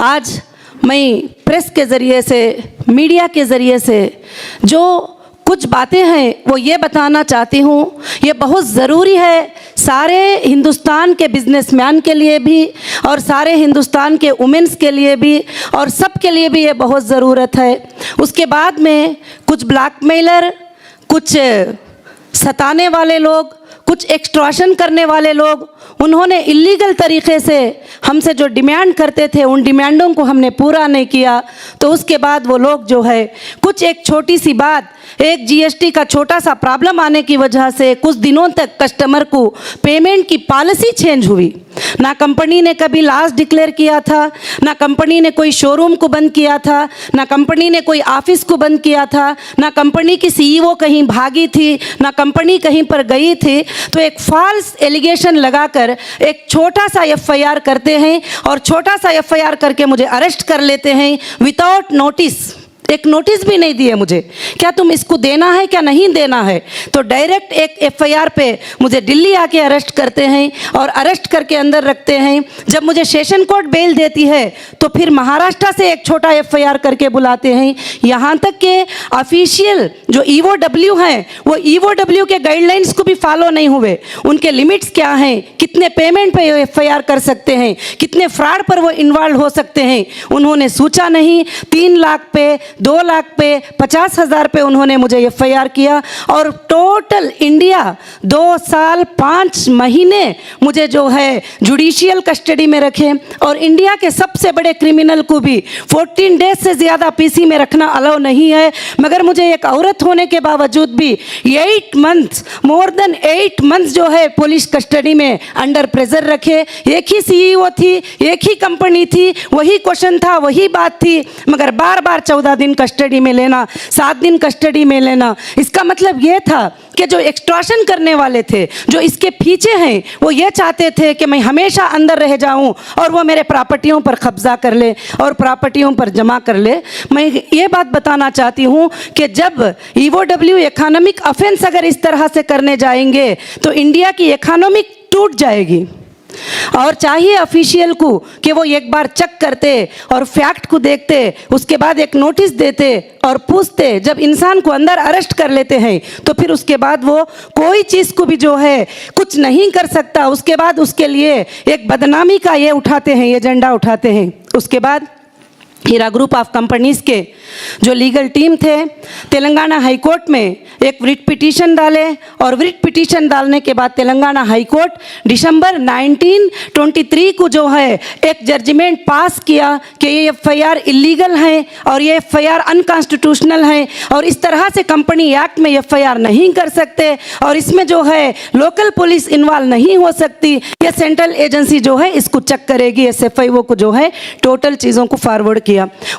आज मैं प्रेस के ज़रिए से, मीडिया के ज़रिए से जो कुछ बातें हैं वो ये बताना चाहती हूँ, ये बहुत ज़रूरी है सारे हिंदुस्तान के बिजनेसमैन के लिए भी और सारे हिंदुस्तान के वुमेन्स के लिए भी और सब के लिए भी ये बहुत ज़रूरत है। उसके बाद में कुछ ब्लैकमेलर, कुछ सताने वाले लोग, कुछ एक्सटॉर्शन करने वाले लोग, उन्होंने इलीगल तरीके से हमसे जो डिमांड करते थे उन डिमांडों को हमने पूरा नहीं किया। तो उसके बाद वो लोग जो है कुछ एक छोटी सी बात, एक जीएसटी का छोटा सा प्रॉब्लम आने की वजह से कुछ दिनों तक कस्टमर को पेमेंट की पॉलिसी चेंज हुई। ना कंपनी ने कभी लॉस डिक्लेयर किया था, ना कंपनी ने कोई शोरूम को बंद किया था, ना कंपनी ने कोई ऑफिस को बंद किया था, ना कंपनी की सीईओ कहीं भागी थी, ना कंपनी कहीं पर गई थी। तो एक फॉल्स एलिगेशन लगाकर एक छोटा सा एफआईआर करते हैं और छोटा सा एफआईआर करके मुझे अरेस्ट कर लेते हैं विदाउट नोटिस। एक नोटिस भी नहीं दिए मुझे, क्या तुम इसको देना है क्या नहीं देना है। तो डायरेक्ट एक एफआईआर पे मुझे दिल्ली आके अरेस्ट करते हैं और अरेस्ट करके अंदर रखते हैं। जब मुझे सेशन कोर्ट बेल देती है तो फिर महाराष्ट्र से एक छोटा एफआईआर करके बुलाते हैं। यहाँ तक के ऑफिशियल जो ईओडब्ल्यू हैं वो ईओडब्ल्यू के गाइडलाइंस को भी फॉलो नहीं हुए। उनके लिमिट्स क्या हैं, कितने पेमेंट पे एफआईआर कर सकते हैं, कितने फ्रॉड पर वो इन्वॉल्व हो सकते हैं, उन्होंने सोचा नहीं। 3 लाख पे, 2 लाख पे, 50,000 पे उन्होंने मुझे एफआईआर किया और टोटल इंडिया 2 साल 5 महीने मुझे जो है जुडिशियल कस्टडी में रखे। और इंडिया के सबसे बड़े क्रिमिनल को भी 14 डेज से ज़्यादा पीसी में रखना अलाउ नहीं है। मगर मुझे एक औरत होने के बावजूद भी 8 मंथ्स, मोर देन 8 मंथ्स जो है पुलिस कस्टडी में अंडर प्रेशर रखे। एक ही सीईओ थी, एक ही कंपनी थी, वही क्वेश्चन था, वही बात थी, मगर बार बार 14 दिन कस्टडी में लेना, 7 दिन कस्टडी में लेना। इसका मतलब ये था कि जो एक्सटॉर्शन करने वाले थे, जो इसके पीछे हैं, वो ये चाहते थे कि मैं हमेशा अंदर रह जाऊं और वो मेरे प्रॉपर्टियों पर कब्जा कर ले और प्रॉपर्टियों पर जमा कर ले। मैं ये बात बताना चाहती हूं कि जब ईओडब्ल्यू इकोनॉमिक ऑफेंस अगर इस तरह से करने जाएंगे तो इंडिया की इकोनॉमिक टूट जाएगी। और चाहिए ऑफिशियल को कि वो एक बार चेक करते और फैक्ट को देखते, उसके बाद एक नोटिस देते और पूछते। जब इंसान को अंदर अरेस्ट कर लेते हैं तो फिर उसके बाद वो कोई चीज़ को भी जो है कुछ नहीं कर सकता। उसके बाद उसके लिए एक बदनामी का ये उठाते हैं, ये झंडा उठाते हैं। उसके बाद हीरा ग्रुप ऑफ कंपनीज के जो लीगल टीम थे तेलंगाना हाई कोर्ट में एक रिट पिटीशन डाले और रिट पिटीशन डालने के बाद तेलंगाना हाई कोर्ट दिसंबर 1923 को जो है एक जजमेंट पास किया कि ये एफआईआर इलीगल है और ये एफआईआर अनकॉन्स्टिट्यूशनल है और इस तरह से कंपनी एक्ट में एफआईआर नहीं कर सकते और इसमें जो है लोकल पुलिस इन्वॉल्व नहीं हो सकती। ये सेंट्रल एजेंसी जो है इसको चेक करेगी। एसएफआईओ को जो है टोटल चीज़ों को फॉरवर्ड किया।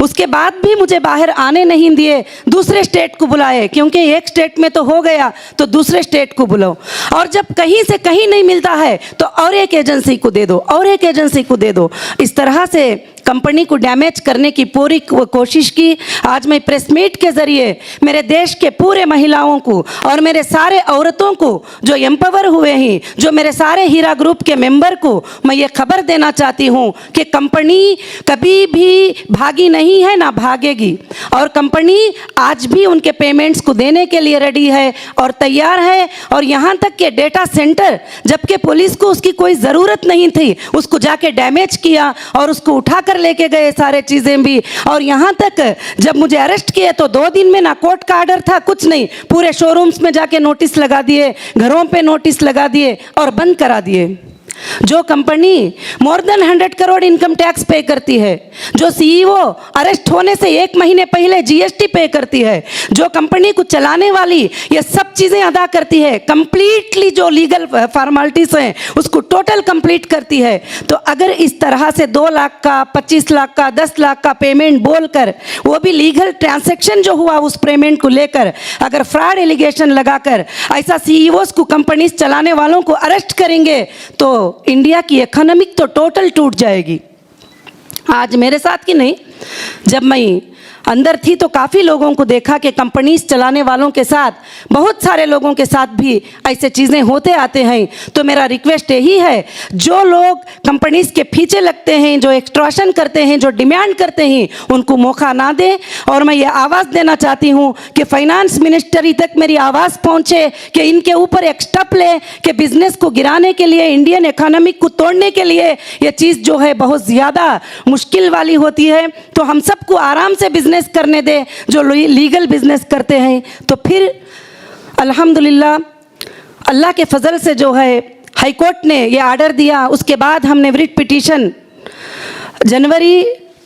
उसके बाद भी मुझे बाहर आने नहीं दिए, दूसरे स्टेट को बुलाए, क्योंकि एक स्टेट में तो हो गया तो दूसरे स्टेट को बुलाओ। और जब कहीं से कहीं नहीं मिलता है तो और एक एजेंसी को दे दो, और एक एजेंसी को दे दो। इस तरह से कंपनी को डैमेज करने की पूरी कोशिश की। आज मैं प्रेस मीट के जरिए मेरे देश के पूरे महिलाओं को और मेरे सारे औरतों को जो एम्पावर हुए हैं, जो मेरे सारे हीरा ग्रुप के मेंबर को मैं ये खबर देना चाहती हूँ कि कंपनी कभी भी भागी नहीं है, ना भागेगी। और कंपनी आज भी उनके पेमेंट्स को देने के लिए रेडी है और तैयार है। और यहाँ तक कि डेटा सेंटर, जबकि पुलिस को उसकी कोई ज़रूरत नहीं थी, उसको जाके डैमेज किया और उसको उठाकर लेके गए सारे चीजें भी। और यहाँ तक जब मुझे अरेस्ट किए तो 2 दिन में ना कोर्ट का ऑर्डर था, कुछ नहीं, पूरे शोरूम्स में जाके नोटिस लगा दिए, घरों पे नोटिस लगा दिए और बंद करा दिए। जो company more than 100 crore income tax पे करती है, जो सीईओ अरेस्ट होने से 1 महीने पहले जीएसटी पे करती है, जो कंपनी को चलाने वाली ये सब चीज़ें अदा करती है, कंप्लीटली जो लीगल फॉर्मेलिटीज़ हैं उसको टोटल कंप्लीट करती है। तो अगर इस तरह से 2 लाख का, 25 लाख का, 10 लाख का पेमेंट बोलकर, वो भी लीगल ट्रांजैक्शन जो हुआ उस पेमेंट को लेकर अगर फ्रॉड एलिगेशन लगाकर ऐसा सीईओस को, कंपनी चलाने वालों को अरेस्ट करेंगे तो इंडिया की इकोनॉमिक तो टोटल टूट जाएगी। आज मेरे साथ की नहीं, जब मैं अंदर थी तो काफ़ी लोगों को देखा कि कंपनीज चलाने वालों के साथ, बहुत सारे लोगों के साथ भी ऐसे चीज़ें होते आते हैं। तो मेरा रिक्वेस्ट यही है, जो लोग कंपनीज के पीछे लगते हैं, जो एक्सट्रॉशन करते हैं, जो डिमांड करते हैं, उनको मौका ना दें। और मैं ये आवाज़ देना चाहती हूँ कि फाइनेंस मिनिस्ट्री तक मेरी आवाज़ पहुँचे कि इनके ऊपर एक स्टेप ले कि बिजनेस को गिराने के लिए, इंडियन इकोनॉमी को तोड़ने के लिए ये चीज़ जो है बहुत ज़्यादा मुश्किल वाली होती है। तो हम सबको आराम से बिजनेस करने दे, जो लीगल बिजनेस करते हैं। तो फिर अल्हम्दुलिल्लाह अल्लाह के फजल से जो है हाई कोर्ट ने ये आर्डर दिया। उसके बाद हमने रिट पिटीशन जनवरी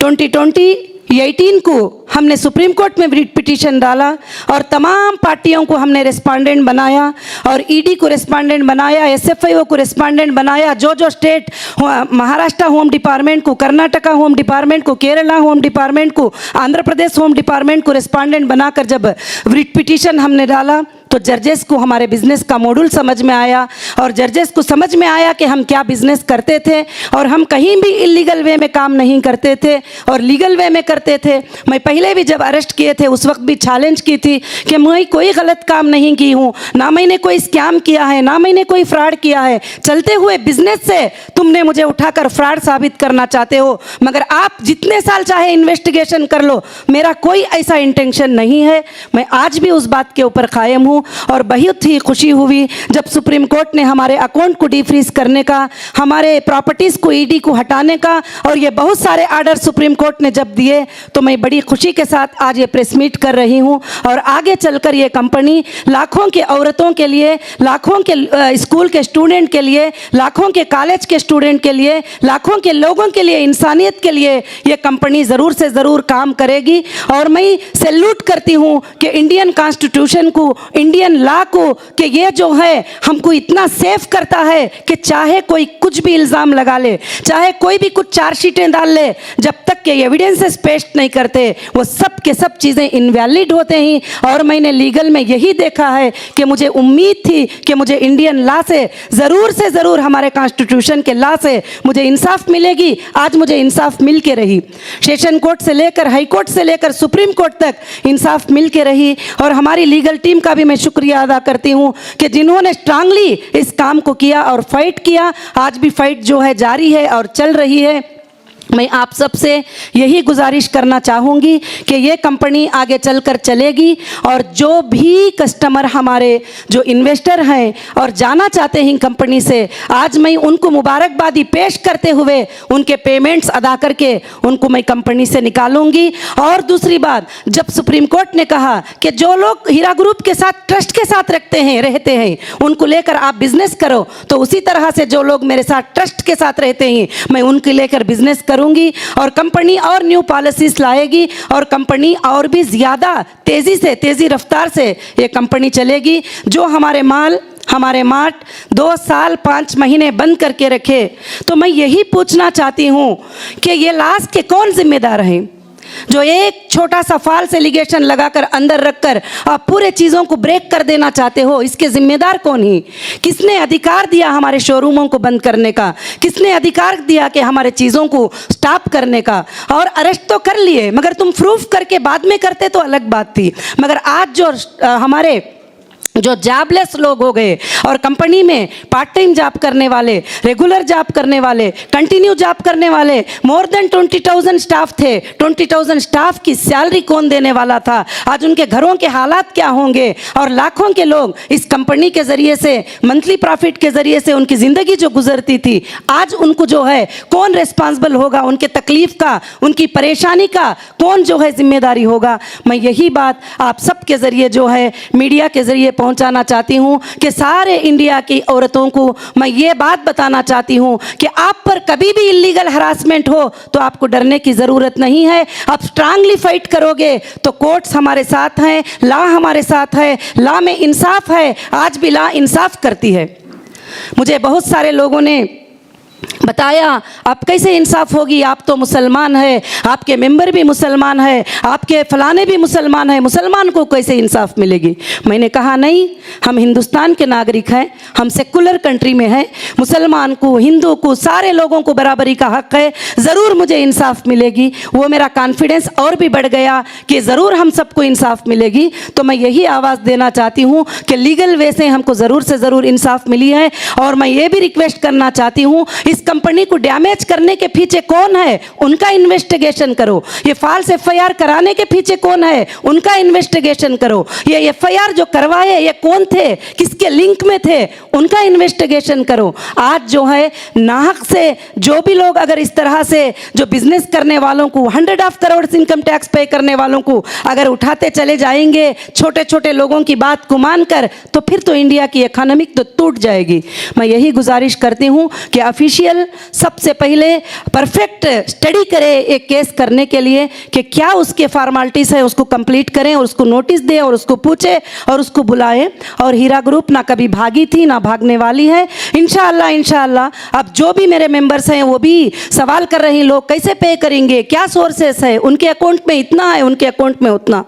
2018 को हमने सुप्रीम कोर्ट में रिट पिटीशन डाला और तमाम पार्टियों को हमने रेस्पोंडेंट बनाया और ईडी को रेस्पोंडेंट बनाया, एसएफआईओ को रेस्पोंडेंट बनाया, जो स्टेट, महाराष्ट्र होम डिपार्टमेंट को, कर्नाटका होम डिपार्टमेंट को, केरला होम डिपार्टमेंट को, आंध्र प्रदेश होम डिपार्टमेंट को रेस्पोंडेंट बनाकर जब रिट पिटीशन हमने डाला तो जजेस को हमारे बिजनेस का मॉड्यूल समझ में आया और जजेस को समझ में आया कि हम क्या बिजनेस करते थे और हम कहीं भी इलीगल वे में काम नहीं करते थे और लीगल वे में करते थे। मैं पहले भी जब अरेस्ट किए थे उस वक्त भी चैलेंज की थी कि मैं कोई गलत काम नहीं की हूँ, ना मैंने कोई स्कैम किया है, ना मैंने कोई फ्रॉड किया है। चलते हुए बिजनेस से तुमने मुझे उठाकर फ्रॉड साबित करना चाहते हो, मगर आप जितने साल चाहे इन्वेस्टिगेशन कर लो, मेरा कोई ऐसा इंटेंशन नहीं है। मैं आज भी उस बात के ऊपर कायम हूँ और बहुत ही खुशी हुई जब सुप्रीम कोर्ट ने हमारे अकाउंट को डीफ्रीज करने का, हमारे प्रॉपर्टीज़ को ईडी को हटाने का और ये बहुत सारे आर्डर सुप्रीम कोर्ट ने जब दिए तो मैं बड़ी खुशी के साथ आज ये प्रेस मीट कर रही हूँ। और आगे चलकर ये कंपनी लाखों के औरतों के लिए, लाखों के स्कूल के स्टूडेंट के लिए, लाखों के कॉलेज के स्टूडेंट के लिए, लाखों के लोगों के लिए, इंसानियत के लिए ये कंपनी ज़रूर से ज़रूर काम करेगी। और मैं सैल्यूट करती हूँ कि इंडियन कॉन्स्टिट्यूशन को, इंडियन लॉ को, कि ये जो है हमको इतना सेफ करता है कि चाहे कोई कुछ भी इल्ज़ाम लगा ले, चाहे कोई भी कुछ चार्जशीटें डाल ले, जब तक के एविडेंसेस पेश नहीं करते वो सब के सब चीज़ें इनवैलिड होते हैं। और मैंने लीगल में यही देखा है कि मुझे उम्मीद थी कि मुझे इंडियन लॉ से ज़रूर हमारे कॉन्स्टिट्यूशन के लॉ से मुझे इंसाफ मिलेगी। आज मुझे इंसाफ मिल के रही, सेशन कोर्ट से लेकर हाई कोर्ट से लेकर सुप्रीम कोर्ट तक इंसाफ मिल के रही। और हमारी लीगल टीम का भी मैं शुक्रिया अदा करती हूँ कि जिन्होंने स्ट्रांगली इस काम को किया और फाइट किया। आज भी फाइट जो है जारी है और चल रही है। मैं आप सबसे यही गुजारिश करना चाहूँगी कि ये कंपनी आगे चलकर चलेगी और जो भी कस्टमर हमारे जो इन्वेस्टर हैं और जाना चाहते हैं कंपनी से, आज मैं उनको मुबारकबादी पेश करते हुए उनके पेमेंट्स अदा करके उनको मैं कंपनी से निकालूंगी। और दूसरी बात, जब सुप्रीम कोर्ट ने कहा कि जो लोग हीरा ग्रुप के साथ ट्रस्ट के साथ रहते हैं उनको लेकर आप बिजनेस करो, तो उसी तरह से जो लोग मेरे साथ ट्रस्ट के साथ रहते हैं मैं उनके लेकर बिजनेस करूंगी और कंपनी और न्यू पॉलिसीज लाएगी और कंपनी और भी ज़्यादा तेज़ी रफ्तार से ये कंपनी चलेगी। जो हमारे मार्ट 2 साल 5 महीने बंद करके रखे, तो मैं यही पूछना चाहती हूँ कि ये लास्ट के कौन जिम्मेदार हैं? जो एक छोटा सा फॉल्स एलिगेशन लगाकर अंदर रखकर आप पूरे चीज़ों को ब्रेक कर देना चाहते हो, इसके जिम्मेदार कौन है? किसने अधिकार दिया हमारे शोरूमों को बंद करने का? किसने अधिकार दिया कि हमारे चीज़ों को स्टॉप करने का? और अरेस्ट तो कर लिए, मगर तुम प्रूफ करके बाद में करते तो अलग बात थी। मगर आज जो हमारे जो जॉबलेस लोग हो गए और कंपनी में पार्ट टाइम जॉब करने वाले, रेगुलर जॉब करने वाले, कंटिन्यू जॉब करने वाले, मोर देन 20,000 स्टाफ थे। 20,000 स्टाफ की सैलरी कौन देने वाला था? आज उनके घरों के हालात क्या होंगे? और लाखों के लोग इस कंपनी के ज़रिए से, मंथली प्रॉफिट के ज़रिए से उनकी ज़िंदगी जो गुजरती थी, आज उनको जो है कौन रिस्पॉन्सिबल होगा? उनके तकलीफ़ का, उनकी परेशानी का कौन जो है जिम्मेदारी होगा? मैं यही बात आप सब के ज़रिए जो है मीडिया के ज़रिए पहुंचाना चाहती हूं कि सारे इंडिया की औरतों को मैं ये बात बताना चाहती हूं कि आप पर कभी भी इलीगल हरासमेंट हो तो आपको डरने की ज़रूरत नहीं है। आप स्ट्रांगली फाइट करोगे तो कोर्ट्स हमारे साथ हैं, लॉ हमारे साथ है, लॉ में इंसाफ है। आज भी लॉ इंसाफ करती है। मुझे बहुत सारे लोगों ने बताया अब कैसे इंसाफ होगी, आप तो मुसलमान है, आपके मेंबर भी मुसलमान है, आपके फलाने भी मुसलमान है, मुसलमान को कैसे इंसाफ मिलेगी। मैंने कहा नहीं, हम हिंदुस्तान के नागरिक हैं, हम सेकुलर कंट्री में हैं, मुसलमान को, हिंदू को, सारे लोगों को बराबरी का हक है, ज़रूर मुझे इंसाफ मिलेगी। वो मेरा कॉन्फिडेंस और भी बढ़ गया कि ज़रूर हम सबको इंसाफ मिलेगी। तो मैं यही आवाज़ देना चाहती हूँ कि लीगल वे से हमको ज़रूर से ज़रूर इंसाफ मिली है। और मैं ये भी रिक्वेस्ट करना चाहती हूँ, इस कंपनी को डैमेज करने के पीछे कौन है उनका इन्वेस्टिगेशन करो। ये फॉल्स एफआईआर कराने के पीछे कौन है उनका इन्वेस्टिगेशन करो। ये एफआईआर जो करवाए ये कौन थे, किसके लिंक में थे, उनका इन्वेस्टिगेशन करो। आज जो है नाहक से जो भी लोग अगर इस तरह से जो बिजनेस करने वालों को 100 ऑफ करोड़ इनकम टैक्स पे करने वालों को अगर उठाते चले जाएंगे छोटे छोटे लोगों की बात को मानकर, तो फिर तो इंडिया की इकोनॉमिक तो टूट जाएगी। मैं यही गुजारिश करती हूँ कि ऑफिशियल सबसे पहले परफेक्ट स्टडी करे एक केस करने के लिए कि क्या उसके फॉर्मेलिटीज़ है, उसको कंप्लीट करें और उसको नोटिस दें और उसको पूछे और उसको बुलाएं। और हीरा ग्रुप ना कभी भागी थी ना भागने वाली है। इंशाअल्लाह अब जो भी मेरे मेंबर्स हैं वो भी सवाल कर रहे हैं, लोग कैसे पे करेंगे, क्या सोर्सेस है, उनके अकाउंट में इतना है, उनके अकाउंट में उतना।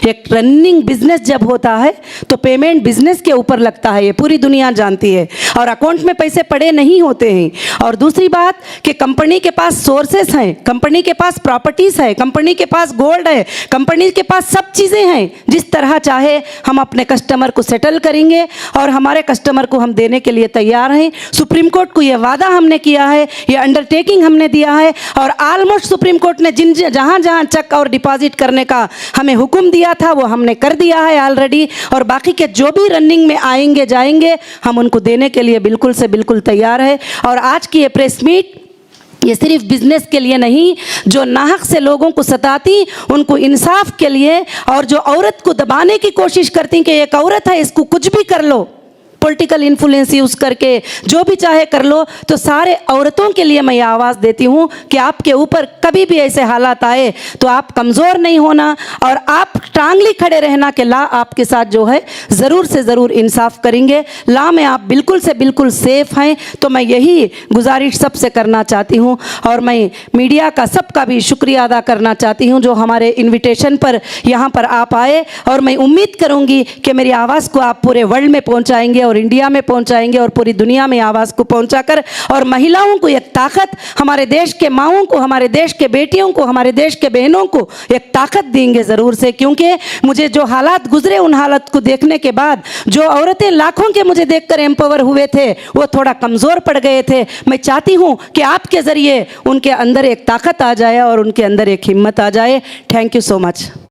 एक रनिंग बिजनेस जब होता है तो पेमेंट बिजनेस के ऊपर लगता है, ये पूरी दुनिया जानती है, और अकाउंट में पैसे पड़े नहीं होते हैं। और दूसरी बात कि कंपनी के पास सोर्सेस हैं, कंपनी के पास प्रॉपर्टीज है, कंपनी के पास गोल्ड है, कंपनी के पास सब चीज़ें हैं। जिस तरह चाहे हम अपने कस्टमर को सेटल करेंगे और हमारे कस्टमर को हम देने के लिए तैयार हैं। सुप्रीम कोर्ट को ये वादा हमने किया है, ये अंडरटेकिंग हमने दिया है, और ऑलमोस्ट सुप्रीम कोर्ट ने जहाँ जहाँ चेक और डिपॉजिट करने का हमें हुक्म दिया था वो हमने कर दिया है ऑलरेडी। और बाकी के जो भी रनिंग में आएंगे जाएंगे हम उनको देने के लिए बिल्कुल से बिल्कुल तैयार है। और आज की ये प्रेस मीट ये सिर्फ बिजनेस के लिए नहीं, जो नाहक से लोगों को सताती उनको इंसाफ के लिए, और जो औरत को दबाने की कोशिश करती कि एक औरत है इसको कुछ भी कर लो, पॉलिटिकल इन्फ्लुएंस यूज़ करके जो भी चाहे कर लो, तो सारे औरतों के लिए मैं ये आवाज़ देती हूँ कि आपके ऊपर कभी भी ऐसे हालात आए तो आप कमज़ोर नहीं होना और आप स्ट्रांगली खड़े रहना कि ला आपके साथ जो है ज़रूर से ज़रूर इंसाफ करेंगे। ला में आप बिल्कुल से बिल्कुल सेफ़ हैं। तो मैं यही गुजारिश सबसे करना चाहती हूँ, और मैं मीडिया का सबका भी शुक्रिया अदा करना चाहती हूँ जो हमारे इन्विटेशन पर यहाँ पर आप आए। और मैं उम्मीद करूँगी कि मेरी आवाज़ को आप पूरे वर्ल्ड में पहुँचाएंगे और इंडिया में पहुंचाएंगे और पूरी दुनिया में आवाज़ को पहुंचाकर, और महिलाओं को एक ताकत, हमारे देश के माओं को, हमारे देश के बेटियों को, हमारे देश के बहनों को एक ताकत देंगे ज़रूर से। क्योंकि मुझे जो हालात गुजरे उन हालात को देखने के बाद जो औरतें लाखों के मुझे देखकर एम्पावर हुए थे वो थोड़ा कमज़ोर पड़ गए थे। मैं चाहती हूँ कि आपके ज़रिए उनके अंदर एक ताकत आ जाए और उनके अंदर एक हिम्मत आ जाए। Thank you so much.